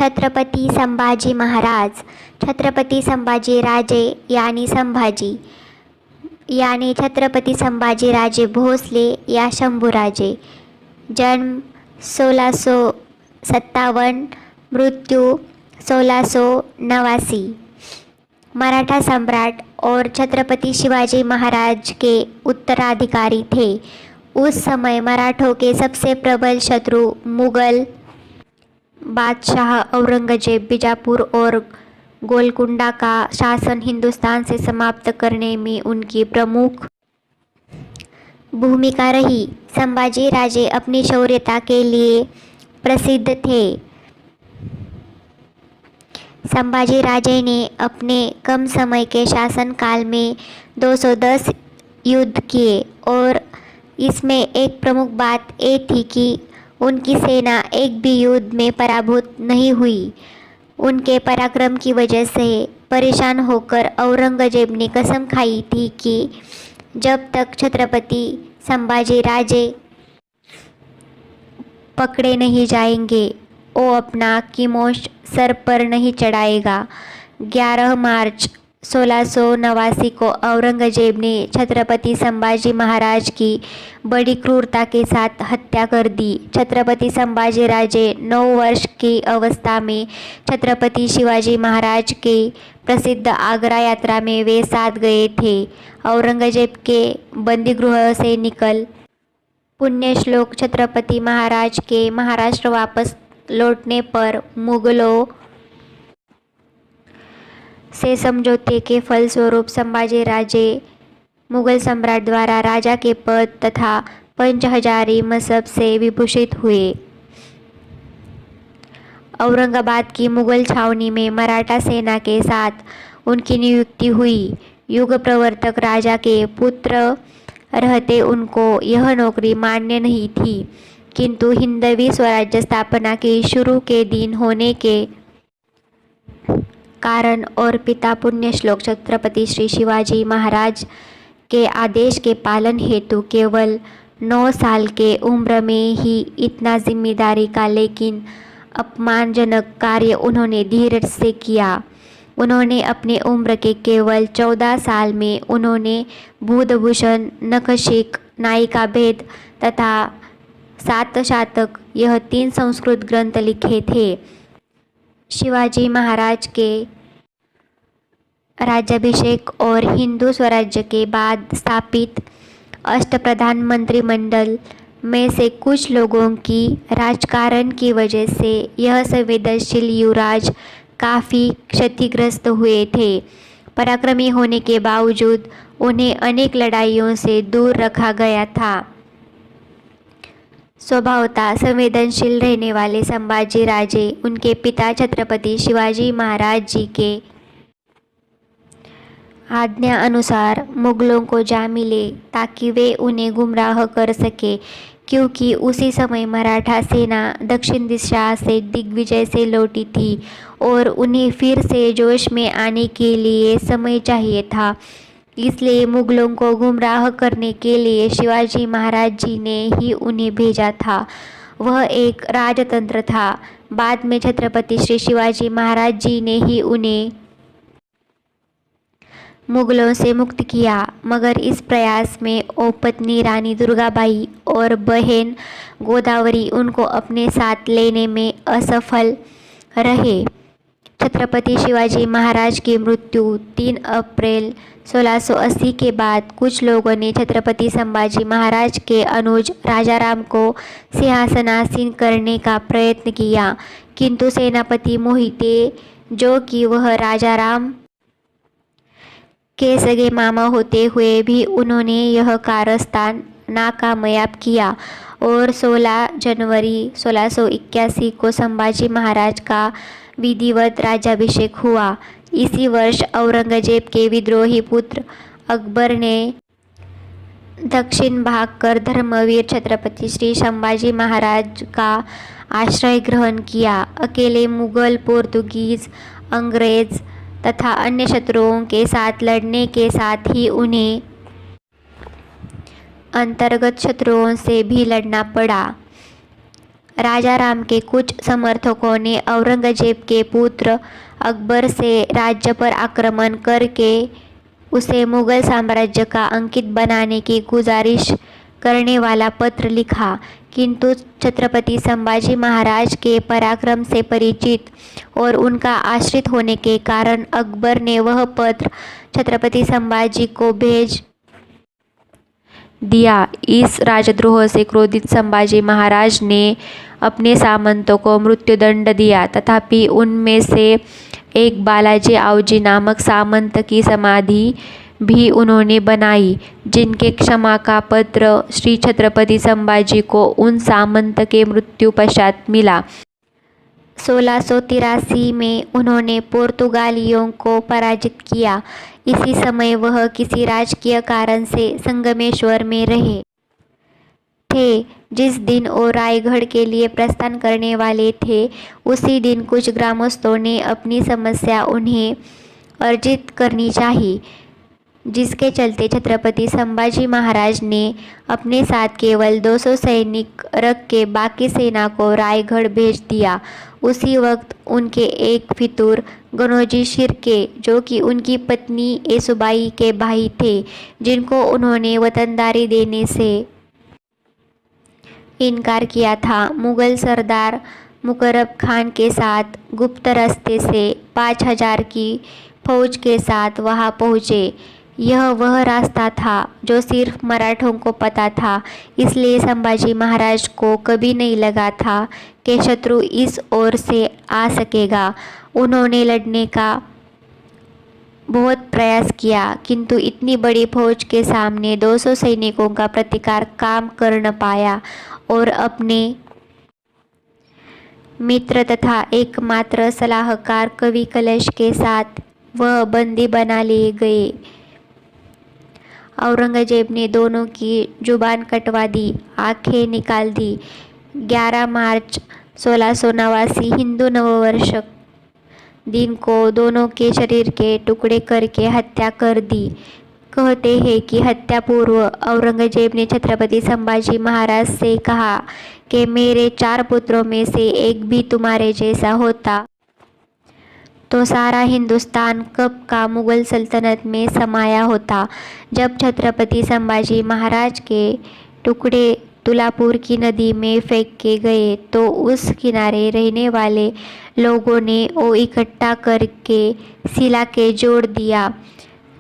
छत्रपती संभाजी महाराज, छत्रपती संभाजी राजे यानी संभाजी, यानी छत्रपती संभाजीराजे भोसले या शंभूराजे। जन्म 1657, मृत्यू 1689। मराठा सम्राट और छत्रपति शिवाजी महाराज के उत्तराधिकारी थे। उस समय मराठों के सबसे प्रबल शत्रु मुगल बादशाह औरंगजेब बीजापुर और गोलकुंडा का शासन हिंदुस्तान से समाप्त करने में उनकी प्रमुख भूमिका रही। संभाजी राजे अपनी शौर्यता के लिए प्रसिद्ध थे। संभाजी राजे ने अपने कम समय के शासनकाल में 210 युद्ध किए और इसमें एक प्रमुख बात ये थी कि उनकी सेना एक भी युद्ध में पराभूत नहीं हुई। उनके पराक्रम की वजह से परेशान होकर औरंगजेब ने कसम खाई थी कि जब तक छत्रपति संभाजी राजे पकड़े नहीं जाएंगे वो अपना कीमोश सर पर नहीं चढ़ाएगा। 11 मार्च 1689 को औरंगजेब ने छत्रपति संभाजी महाराज की बड़ी क्रूरता के साथ हत्या कर दी। छत्रपति संभाजी राजे 9 वर्ष की अवस्था में छत्रपति शिवाजी महाराज के प्रसिद्ध आगरा यात्रा में वे साथ गए थे। औरंगजेब के बंदीगृह से निकल पुण्यश्लोक छत्रपति महाराज के महाराष्ट्र वापस लौटने पर मुगलों से समझौते के फलस्वरूप संभाजी राजे मुगल सम्राट द्वारा राजा के पद तथा पंचहजारी मसब से विभूषित हुए। औरंगाबाद की मुगल छावनी में मराठा सेना के साथ उनकी नियुक्ति हुई। युग प्रवर्तक राजा के पुत्र रहते उनको यह नौकरी मान्य नहीं थी, किंतु हिंदवी स्वराज्य स्थापना के शुरू के दिन होने के कारण और पिता पुण्यश्लोक छत्रपति श्री शिवाजी महाराज के आदेश के पालन हेतु केवल 9 साल के उम्र में ही इतना जिम्मेदारी का लेकिन अपमानजनक कार्य उन्होंने धीरज से किया। उन्होंने अपने उम्र के केवल 14 साल में उन्होंने बुधभूषण, नखशिख, नायिका भेद तथा 7 शातक यह 3 संस्कृत ग्रंथ लिखे थे। शिवाजी महाराज के राज्याभिषेक और हिंदू स्वराज्य के बाद स्थापित अष्टप्रधान मंत्रिमंडल में से कुछ लोगों की राजकारण की वजह से यह संवेदनशील युवराज काफ़ी क्षतिग्रस्त हुए थे। पराक्रमी होने के बावजूद उन्हें अनेक लड़ाइयों से दूर रखा गया था। स्वभावतः संवेदनशील रहने वाले संभाजी राजे उनके पिता छत्रपति शिवाजी महाराज जी के आज्ञा अनुसार मुगलों को जा मिले ताकि वे उन्हें गुमराह कर सके, क्योंकि उसी समय मराठा सेना दक्षिण दिशा से दिग्विजय से लौटी थी और उन्हें फिर से जोश में आने के लिए समय चाहिए था। इसलिए मुगलों को गुमराह करने के लिए शिवाजी महाराज जी ने ही उन्हें भेजा था। वह एक राजतंत्र था। बाद में छत्रपति श्री शिवाजी महाराज जी ने ही उन्हें मुगलों से मुक्त किया, मगर इस प्रयास में पत्नी रानी दुर्गाबाई और बहन गोदावरी उनको अपने साथ लेने में असफल रहे। छत्रपति शिवाजी महाराज की मृत्यु 3 अप्रैल 1680 के बाद कुछ लोगों ने छत्रपति संभाजी महाराज के अनुज राजाराम को सिंहासनासीन करने का प्रयत्न किया, किंतु सेनापति मोहिते, जो कि वह राजाराम के सगे मामा होते हुए भी उन्होंने यह कारस्तान नाकामयाब किया और 16 जनवरी 1681 को संभाजी महाराज का विधिवत राज्याभिषेक हुआ। इसी वर्ष औरंगजेब के विद्रोही पुत्र अकबर ने दक्षिण भाग कर धर्मवीर छत्रपति श्री संभाजी महाराज का आश्रय ग्रहण किया। अकेले मुगल, पोर्तुगीज, अंग्रेज तथा अन्य शत्रुओं के साथ लड़ने के साथ ही उन्हें अंतर्गत शत्रुओं से भी लड़ना पड़ा। राजा राम के कुछ समर्थकों ने औरंगजेब के पुत्र अकबर से राज्य पर आक्रमण करके उसे मुगल साम्राज्य का अंकित बनाने की गुजारिश करने वाला पत्र लिखा, किंतु छत्रपति संभाजी महाराज के पराक्रम से परिचित और उनका आश्रित होने के कारण अकबर ने वह पत्र छत्रपति संभाजी को भेज दिया। इस राजद्रोह से क्रोधित संभाजी महाराज ने अपने सामंतों को मृत्युदंड दिया, तथापि उनमें से एक बालाजी आवजी नामक सामंत की समाधि भी उन्होंने बनाई, जिनके क्षमा का पत्र श्री छत्रपति संभाजी को उन सामंत के मृत्यु पश्चात मिला। 1683 में उन्होंने पुर्तगालियों को पराजित किया। इसी समय वह किसी राजकीय कारण से संगमेश्वर में रहे थे। जिस दिन वो रायगढ़ के लिए प्रस्थान करने वाले थे, उसी दिन कुछ ग्रामस्थों ने अपनी समस्या उन्हें अर्जित करनी चाहिए, जिसके चलते छत्रपति संभाजी महाराज ने अपने साथ केवल 200 सैनिक रख के बाकी सेना को रायगढ़ भेज दिया। उसी वक्त उनके एक फितूर गनोजी शिर्के, जो कि उनकी पत्नी येसुबाई के भाई थे, जिनको उन्होंने वतनदारी देने से इनकार किया था, मुगल सरदार मुकर्रब खान के साथ गुप्त रास्ते से 5000 की फौज के साथ वहां पहुँचे। यह वह रास्ता था जो सिर्फ मराठों को पता था, इसलिए संभाजी महाराज को कभी नहीं लगा था कि शत्रु इस ओर से आ सकेगा। उन्होंने लड़ने का बहुत प्रयास किया, किंतु इतनी बड़ी फौज के सामने 200 सैनिकों का प्रतिकार काम कर न पाया और अपने मित्र तथा एकमात्र सलाहकार कवि कलश के साथ वह बंदी बना लिए गए। औरंगजेब ने दोनों की जुबान कटवा दी, आंखें निकाल दी। 11 मार्च 1689 हिंदू नववर्ष दिन को दोनों के शरीर के टुकड़े करके हत्या कर दी। कहते हैं कि हत्या पूर्व औरंगजेब ने छत्रपति संभाजी महाराज से कहा कि मेरे 4 पुत्रों में से एक भी तुम्हारे जैसा होता तो सारा हिंदुस्तान कब का मुगल सल्तनत में समाया होता। जब छत्रपति संभाजी महाराज के टुकड़े तुलापुर की नदी में फेंक के गए तो उस किनारे रहने वाले लोगों ने वो इकट्ठा करके शिला के जोड़ दिया,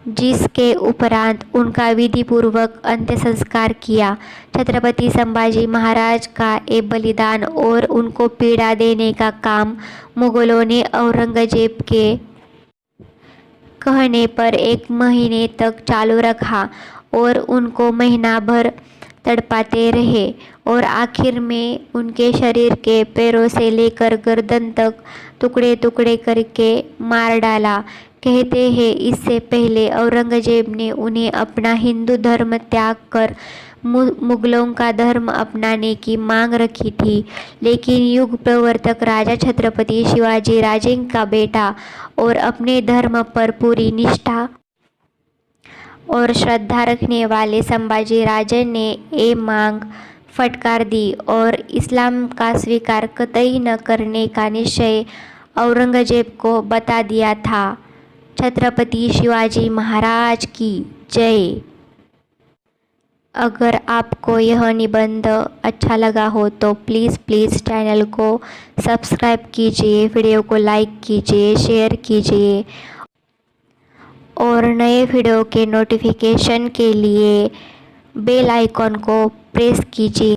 जिसके उपरांत उनका विधिपूर्वक अंत्य संस्कार किया। छत्रपति संभाजी महाराज का ये बलिदान और उनको पीड़ा देने का काम मुगलों ने औरंगजेब के कहने पर 1 महीने तक चालू रखा और उनको महीना भर तड़पाते रहे और आखिर में उनके शरीर के पैरों से लेकर गर्दन तक टुकड़े टुकड़े करके मार डाला। कहते हैं इससे पहले औरंगजेब ने उन्हें अपना हिंदू धर्म त्याग कर मुगलों का धर्म अपनाने की मांग रखी थी, लेकिन युग प्रवर्तक राजा छत्रपति शिवाजी राजे का बेटा और अपने धर्म पर पूरी निष्ठा और श्रद्धा रखने वाले संभाजी राजे ने ये मांग फटकार दी और इस्लाम का स्वीकार कतई न करने का निश्चय औरंगजेब को बता दिया था। छत्रपति शिवाजी महाराज की जय। अगर आपको यह निबंध अच्छा लगा हो तो प्लीज़ चैनल को सब्सक्राइब कीजिए, वीडियो को लाइक कीजिए, शेयर कीजिए और नए वीडियो के नोटिफिकेशन के लिए बेल आइकॉन को प्रेस कीजिए।